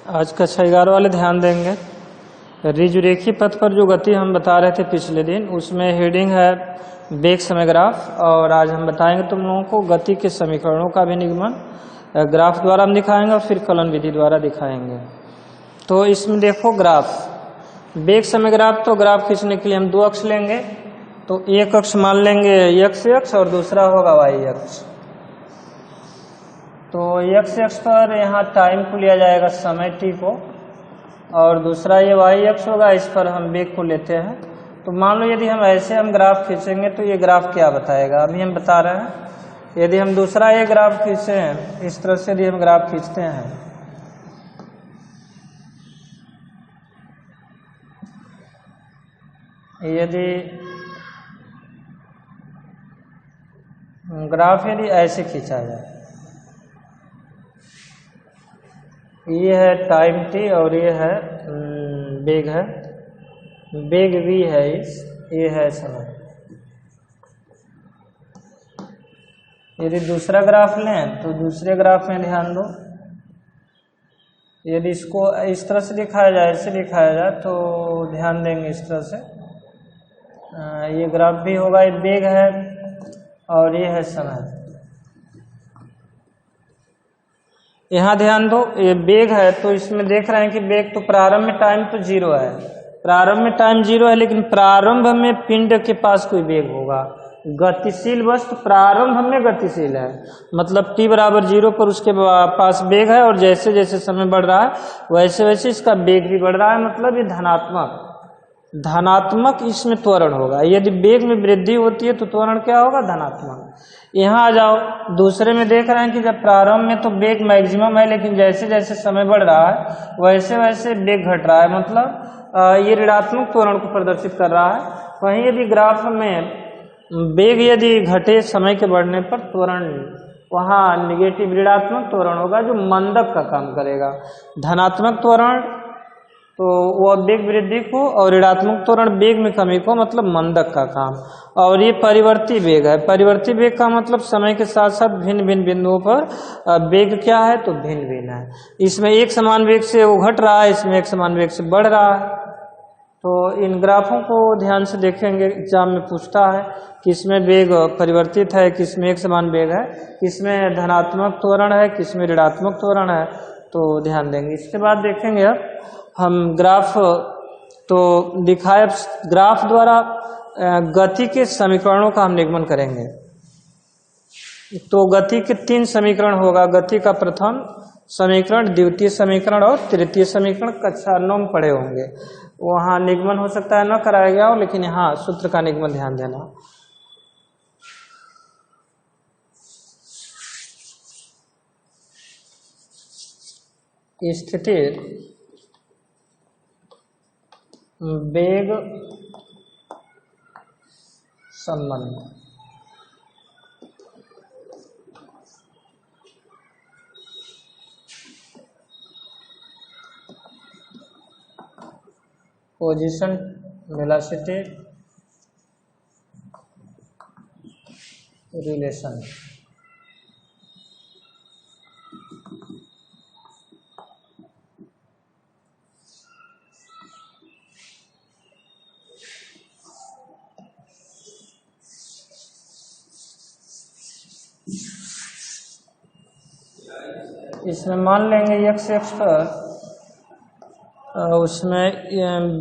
आज का 6-11 वाले ध्यान देंगे। ऋजुरेखी पथ पर जो गति हम बता रहे थे पिछले दिन, उसमें हेडिंग है वेग समय ग्राफ। और आज हम बताएंगे तुम लोगों को गति के समीकरणों का भी निगमन ग्राफ द्वारा हम दिखाएंगे और फिर कलन विधि द्वारा दिखाएंगे। तो इसमें देखो ग्राफ वेग समय ग्राफ। तो ग्राफ खींचने के लिए हम दो अक्ष लेंगे। तो एक अक्ष मान लेंगे एक्स अक्ष और दूसरा होगा वाई अक्ष। तो एक्स अक्ष पर यहाँ टाइम को लिया जाएगा, समय टी को, और दूसरा ये वाई अक्ष होगा, इस पर हम वेग को लेते हैं। तो मान लो यदि हम ऐसे हम ग्राफ खींचेंगे तो ये ग्राफ क्या बताएगा, अभी हम बता रहे हैं। यदि हम दूसरा ये ग्राफ खींचे हैं, इस तरह से यदि हम ग्राफ खींचते हैं, यदि ग्राफ यदि ऐसे खींचा जाए, ये है टाइम टी और ये है वेग है, वेग v है, ये है समय। यदि दूसरा ग्राफ लें तो दूसरे ग्राफ में ध्यान दो, यदि इसको इस तरह से दिखाया जाए, ऐसे दिखाया जाए तो ध्यान देंगे इस तरह से। ये ग्राफ भी होगा, ये वेग है और ये है समय। यहाँ ध्यान दो, ये वेग है तो इसमें देख रहे हैं कि वेग तो प्रारंभ में टाइम तो 0 है, प्रारंभ में टाइम 0 है, लेकिन प्रारंभ में पिंड के पास कोई वेग होगा। गतिशील वस्तु प्रारंभ में गतिशील है, मतलब t बराबर 0 पर उसके पास वेग है, और जैसे जैसे समय बढ़ रहा है वैसे वैसे इसका वेग भी बढ़ रहा है, मतलब ये धनात्मक इसमें त्वरण होगा। यदि वेग में वृद्धि होती है तो त्वरण क्या होगा, धनात्मक। यहाँ आ जाओ, दूसरे में देख रहे हैं कि जब प्रारंभ में तो वेग मैक्सिमम है, लेकिन जैसे जैसे समय बढ़ रहा है वैसे वैसे वेग घट रहा है, मतलब ये ऋणात्मक त्वरण को प्रदर्शित कर रहा है। वहीं यदि ग्राफ में वेग यदि घटे समय के बढ़ने पर, त्वरण वहाँ निगेटिव ऋणात्मक त्वरण होगा जो मंदक का काम करेगा। धनात्मक त्वरण तो वह वेग वृद्धि को, और ऋणात्मक त्वरण वेग में कमी को, मतलब मंदक का काम। और ये परिवर्ती वेग है। परिवर्ती वेग का मतलब समय के साथ साथ भिन्न भिन्न बिंदुओं पर वेग क्या है, तो भिन्न भिन्न है। इसमें एक समान वेग से वो घट रहा है, इसमें एक समान वेग से बढ़ रहा है। तो इन ग्राफों को ध्यान से देखेंगे, एग्जाम में पूछता है किसमें वेग परिवर्तित है, किसमें एक समान वेग है, किसमें धनात्मक त्वरण है, किसमें ऋणात्मक त्वरण है, तो ध्यान देंगे। इसके बाद देखेंगे अब हम ग्राफ तो दिखाए, ग्राफ द्वारा गति के समीकरणों का हम निगमन करेंगे। तो गति के 3 समीकरण होगा। गति का प्रथम समीकरण, द्वितीय समीकरण और तृतीय समीकरण कक्षा 9 में पढ़े होंगे। वहाँ निगमन हो सकता है न कराया गया हो, लेकिन यहाँ सूत्र का निगमन ध्यान देना। स्थिति वेग संबंध, पोजीशन वेलोसिटी रिलेशन। इसमें मान लेंगे एक्स अक्ष पर उसमें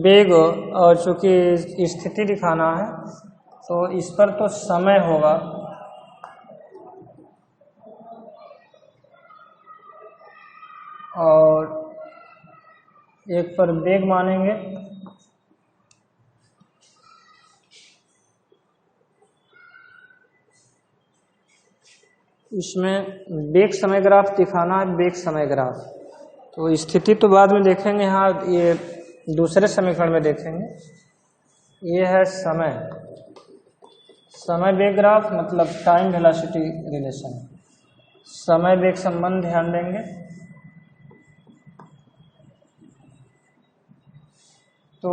वेग, और चूंकि स्थिति दिखाना है तो इस पर तो समय होगा, और एक पर वेग मानेंगे। इसमें वेग समय ग्राफ दिखाना है, वेग समय ग्राफ। तो स्थिति तो बाद में देखेंगे, यहाँ ये दूसरे समीकरण में देखेंगे। ये है समय, समय वेग ग्राफ, मतलब टाइम वेलोसिटी रिलेशन, समय वेग संबंध ध्यान देंगे। तो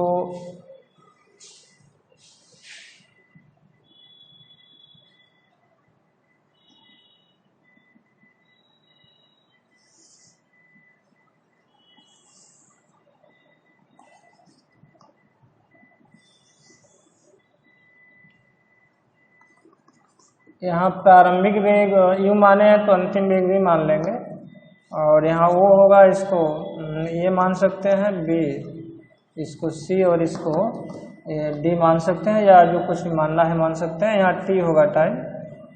यहाँ प्रारंभिक वेग u माने हैं तो अंतिम वेग भी मान लेंगे, और यहाँ वो होगा, इसको ये मान सकते हैं b, इसको c और इसको d मान सकते हैं, या जो कुछ भी मानना है मान सकते हैं। यहाँ t होगा टाइम,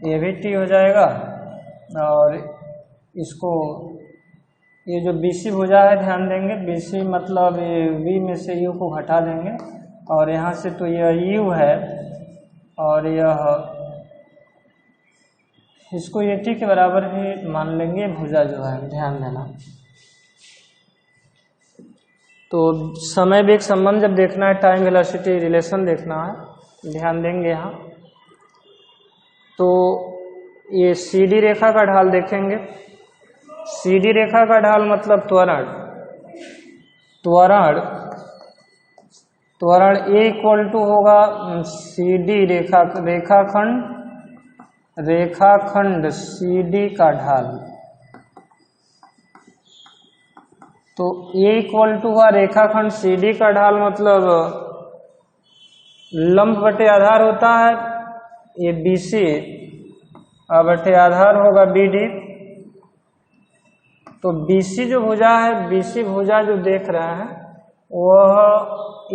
ये भी t हो जाएगा, और इसको ये जो BC भुजा है ध्यान देंगे, BC मतलब ये V में से U को हटा देंगे, और यहाँ से तो यह U है, और यह इसको ये T के बराबर भी मान लेंगे भुजा जो है, ध्यान देना। तो समय वेग संबंध जब देखना है, टाइम वेलोसिटी रिलेशन देखना है, ध्यान देंगे यहाँ। तो ये CD रेखा का ढाल देखेंगे, CD रेखा का ढाल मतलब त्वरण, त्वरण A इक्वल टू होगा CD रेखाखंड CD का ढाल। तो A इक्वल टू हुआ रेखाखंड CD का ढाल, मतलब लंब बटे आधार होता है ये BC, बटे आधार होगा BD। तो BC जो भुजा है, BC भुजा जो देख रहे हैं वह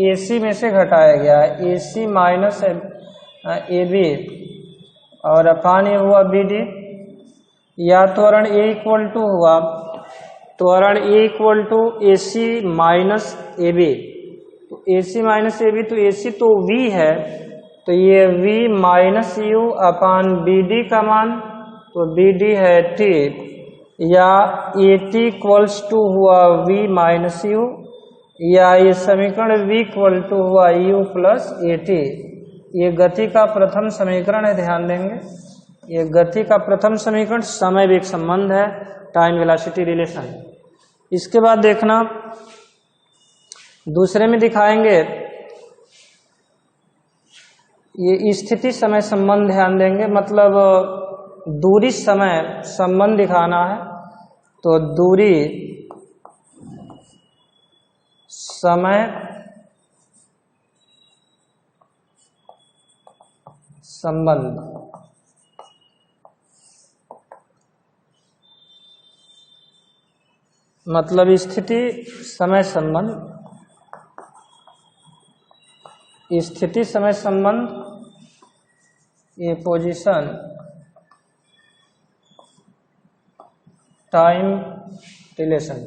AC में से घटाया गया है, AC माइनस AB, और अपान ये हुआ BD। या त्वरण A इक्वल टू हुआ, त्वरण A equal to AC minus AB। तो AC माइनस AB, तो AC तो V है, तो ये V माइनस U अपान BD का मान, तो BD है T, या AT इक्वल्स टू हुआ V माइनस U, या ये समीकरण V इक्वल टू हुआ U प्लस AT। ये गति का प्रथम समीकरण है, ध्यान देंगे, ये गति का प्रथम समीकरण समय वेग संबंध है, टाइम वेलोसिटी रिलेशन। इसके बाद देखना दूसरे में दिखाएंगे, ये स्थिति समय संबंध ध्यान देंगे, मतलब दूरी समय संबंध दिखाना है। तो दूरी समय संबंध, मतलब स्थिति समय संबंध, स्थिति समय संबंध, ये पोजीशन टाइम रिलेशन।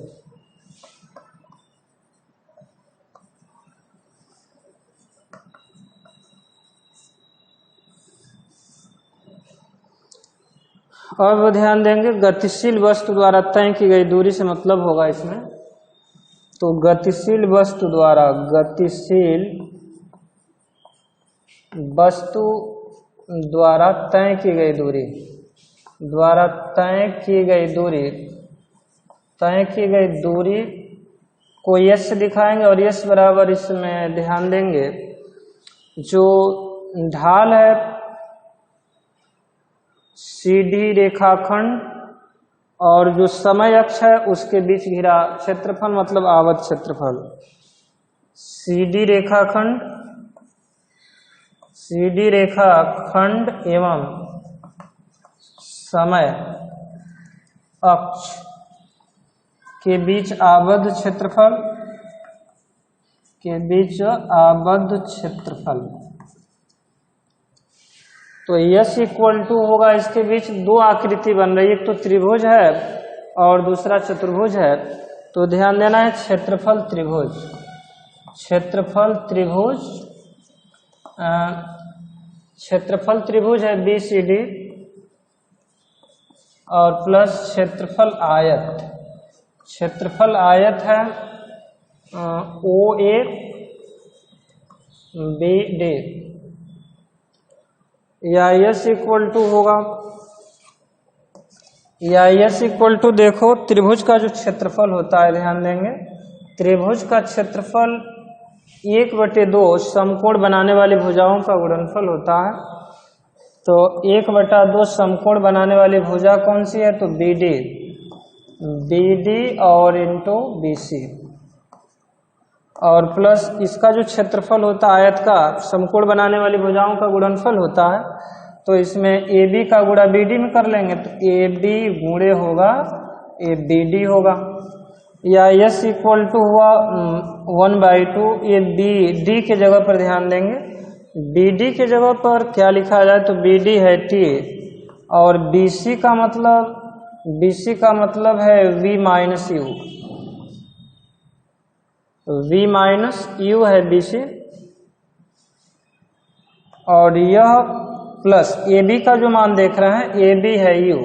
अब ध्यान देंगे गतिशील वस्तु द्वारा तय की गई दूरी से मतलब होगा इसमें। तो गतिशील वस्तु द्वारा तय की गई दूरी, तय की गई दूरी को यश से दिखाएंगे, और यश बराबर इसमें ध्यान देंगे जो ढाल है CD रेखाखंड और जो समय अक्ष है उसके बीच घिरा क्षेत्रफल, मतलब आवत क्षेत्रफल। CD रेखाखंड एवं समय अक्ष के बीच आबद्ध क्षेत्रफल, तो यस इक्वल टू होगा, इसके बीच दो आकृति बन रही है, एक तो त्रिभुज है और दूसरा चतुर्भुज है। तो ध्यान देना है क्षेत्रफल त्रिभुज है BCD, और प्लस क्षेत्रफल आयत है OABD। या यस इक्वल टू होगा, या यस इक्वल टू देखो त्रिभुज का जो क्षेत्रफल होता है, ध्यान देंगे त्रिभुज का क्षेत्रफल 1/2 समकोण बनाने वाली भुजाओं का गुणनफल होता है। तो 1/2 समकोण बनाने वाली भुजा कौन सी है, तो BD और इंटू BC, और प्लस इसका जो क्षेत्रफल होता है आयत का समकोण बनाने वाली भुजाओं का गुणनफल होता है। तो इसमें ए बी का गुणा बी डी में कर लेंगे, तो ए बी गुणे होगा ए बी डी होगा, या यस इक्वल टू हुआ 1/2, ये बी डी के जगह पर ध्यान देंगे, बी डी के जगह पर क्या लिखा जाए, तो बी डी है टी, और बी सी का मतलब है v minus you, v minus you है बी सी, और यह प्लस ए बी का जो मान देख रहे हैं ए बी है यू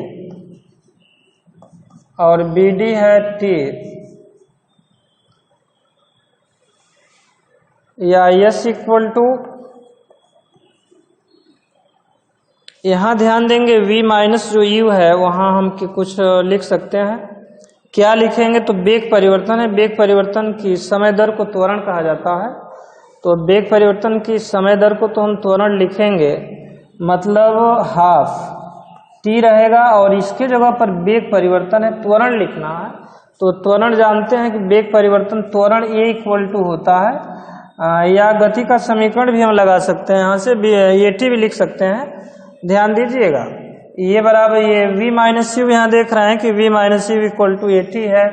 और बी डी है टी, या यस इक्वल टू, यहाँ ध्यान देंगे v माइनस जो u है वहाँ हम कुछ लिख सकते हैं, क्या लिखेंगे, तो वेग परिवर्तन है, वेग परिवर्तन की समय दर को त्वरण कहा जाता है, तो वेग परिवर्तन की समय दर को तो हम त्वरण लिखेंगे, मतलब हाफ t रहेगा, और इसके जगह पर वेग परिवर्तन है, त्वरण लिखना है, तो त्वरण जानते हैं कि वेग परिवर्तन त्वरण a इक्वल टू होता है, या गति का समीकरण भी हम लगा सकते हैं, यहाँ से ए टी भी लिख सकते हैं, ध्यान दीजिएगा, ये बराबर ये v माइनस यू, यहाँ देख रहे हैं कि v minus U equal to A T है,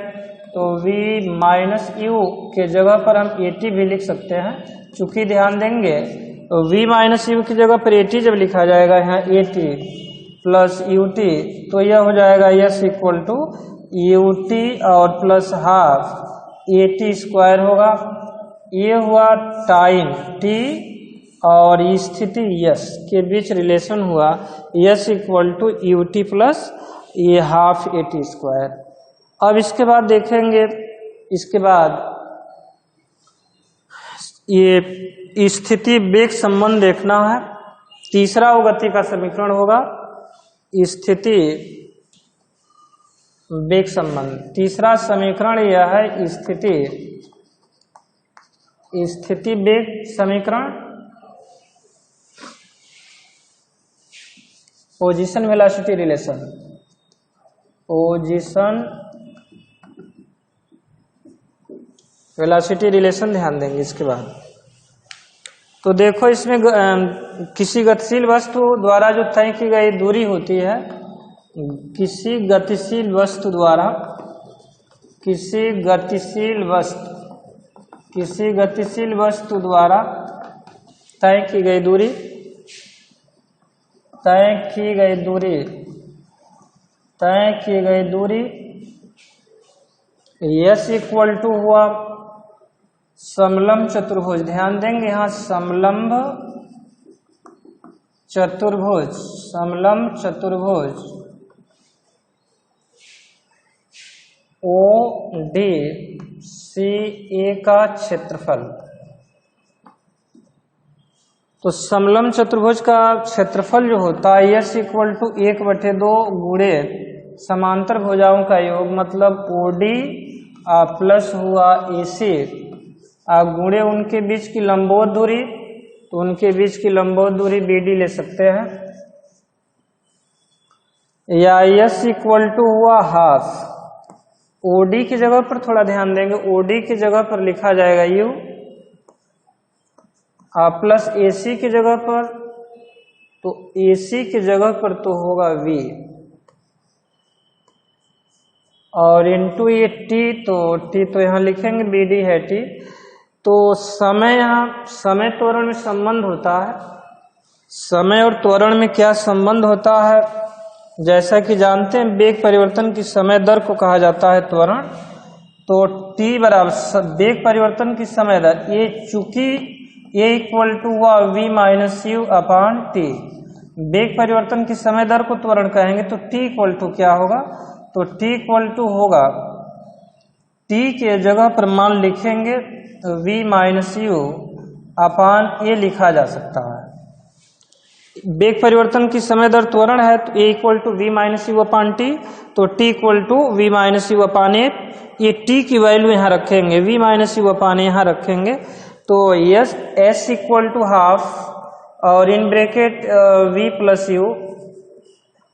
तो v माइनस यू के जगह पर हम ए टी भी लिख सकते हैं, चूंकि ध्यान देंगे तो v माइनस यू की जगह पर ए टी जब लिखा जाएगा यहाँ a t plus u t, तो यह हो जाएगा s equal to you t और plus half A T square होगा, ये हुआ टाइम t और स्थिति यस के बीच रिलेशन हुआ, s equal to U T plus ये हाफ ए टी स्क्वायर। अब इसके बाद देखेंगे, इसके बाद ये स्थिति वेग संबंध देखना है, तीसरा वो गति का समीकरण होगा स्थिति वेग संबंध, तीसरा समीकरण यह है स्थिति वेग समीकरण, position velocity relation, position velocity relation ध्यान देंगे। इसके बाद तो देखो इसमें किसी गतिशील वस्तु द्वारा जो तय की गई दूरी होती है, किसी गतिशील वस्तु द्वारा तय की गई दूरी यस इक्वल टू हुआ समलंब चतुर्भुज, ध्यान देंगे यहाँ समलंब चतुर्भुज ओ डी सी ए का क्षेत्रफल, तो समलंब चतुर्भुज का क्षेत्रफल जो होता है यस इक्वल टू 1/2 गुणे समांतर भुजाओं का योग, मतलब ओडी प्लस हुआ एसी गुणे उनके बीच की लंबवत दूरी, तो उनके बीच की लंबवत दूरी BD ले सकते हैं, या यस इक्वल टू हुआ हाफ, OD की जगह पर थोड़ा ध्यान देंगे, OD की जगह पर लिखा जाएगा U प्लस AC की जगह पर, तो AC की जगह पर तो होगा V और इनटू ये T, तो T तो यहाँ लिखेंगे BD है T, तो समय, यहाँ समय त्वरण में संबंध होता है, समय और त्वरण में क्या संबंध होता है, जैसा कि जानते हैं वेग परिवर्तन की समय दर को कहा जाता है त्वरण, तो t बराबर वेग परिवर्तन की समय दर, ये चूंकि a इक्वल टू हुआ v minus you upon T, वेग परिवर्तन की समय दर को त्वरण कहेंगे, तो t इक्वल टू क्या होगा, तो t इक्वल टू होगा, t के जगह पर मान लिखेंगे v माइनस यू अपॉन ए लिखा जा सकता है, वेग परिवर्तन की समय दर त्वरण है, तो a equal to v minus u upon t, तो t equal to v minus u upon a, ये t की वैल्यू यहाँ रखेंगे, v minus u upon a यहाँ रखेंगे, तो s s equal to half और in bracket v plus u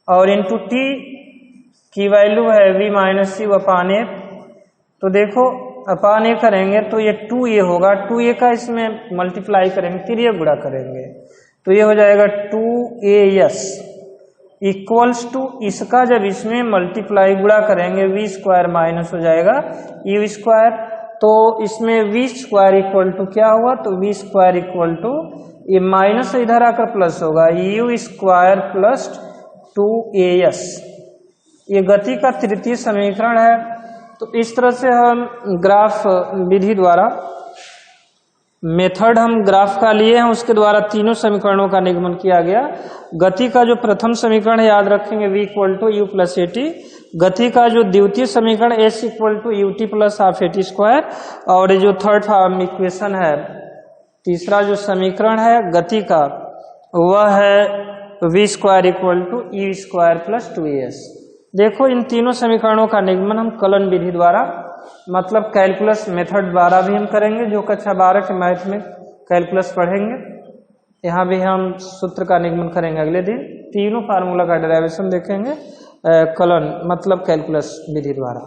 और इनटू t की वैल्यू है v minus u upon a, तो देखो अपान ए करेंगे तो ये 2a होगा, 2a का इसमें मल्टीप्लाई करेंगे, तिर्यक गुणा करेंगे, तो ये हो जाएगा 2 2as इक्वल्स टू, इसका जब इसमें मल्टीप्लाई गुणा करेंगे वी स्क्वायर माइनस हो जाएगा यू स्क्वायर, तो इसमें वी स्क्वायर इक्वल टू क्या हुआ, तो वी स्क्वायर इक्वल टू ये माइनस इधर आकर प्लस होगा यू स्क्वायर प्लस 2as। ये गति का तृतीय समीकरण है। तो इस तरह से हम ग्राफ विधि द्वारा, मेथड हम ग्राफ का लिए हैं, उसके द्वारा तीनों समीकरणों का निगमन किया गया। गति का जो प्रथम समीकरण है याद रखेंगे v equal to U plus A T. गति का जो द्वितीय समीकरण s equal to U T plus half A T square. और ये जो थर्ड फॉर्म इक्वेशन है, तीसरा जो समीकरण है गति का, वह है v square equal to U square plus 2as। देखो इन तीनों समीकरणों का निगमन हम कलन विधि द्वारा, मतलब कैलकुलस मेथड द्वारा भी हम करेंगे, जो कक्षा 12 के मैथ में कैलकुलस पढ़ेंगे। यहाँ भी हम सूत्र का निगमन करेंगे अगले दिन। तीनों फार्मूला का डेरिवेशन देखेंगे कलन मतलब कैलकुलस विधि द्वारा।